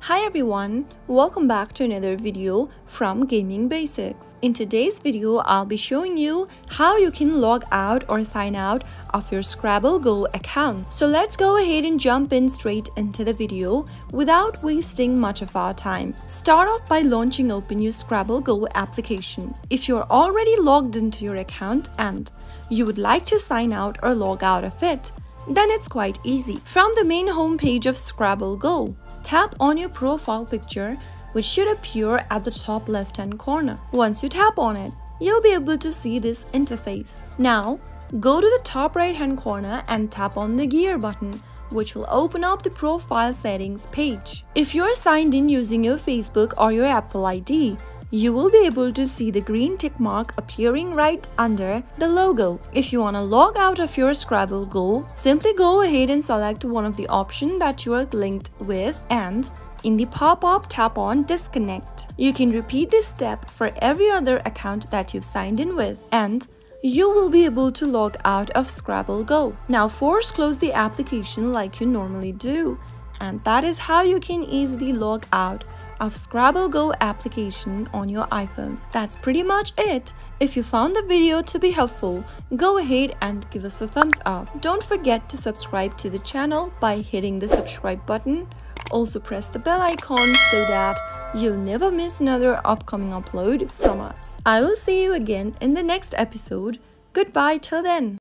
Hi everyone, welcome back to another video from Gaming Basics. In today's video, I'll be showing you how you can log out or sign out of your Scrabble Go account. So let's go ahead and jump in straight into the video without wasting much of our time. Start off by launching open your Scrabble Go application. If you're already logged into your account and you would like to sign out or log out of it, then it's quite easy. From the main home page of Scrabble Go, tap on your profile picture, which should appear at the top left hand corner. Once you tap on it, you'll be able to see this interface. Now, go to the top right hand corner and tap on the gear button, which will open up the profile settings page. If you're signed in using your Facebook or your Apple ID, you will be able to see the green tick mark appearing right under the logo. If you want to log out of your Scrabble Go, simply go ahead and select one of the options that you are linked with, and in the pop-up tap on disconnect. You can repeat this step for every other account that you've signed in with, and you will be able to log out of Scrabble Go. Now force close the application like you normally do, and that is how you can easily log out of Scrabble Go application on your iPhone. That's pretty much it. If you found the video to be helpful, go ahead and give us a thumbs up. Don't forget to subscribe to the channel by hitting the subscribe button. Also press the bell icon so that you'll never miss another upcoming upload from us. I will see you again in the next episode. Goodbye till then.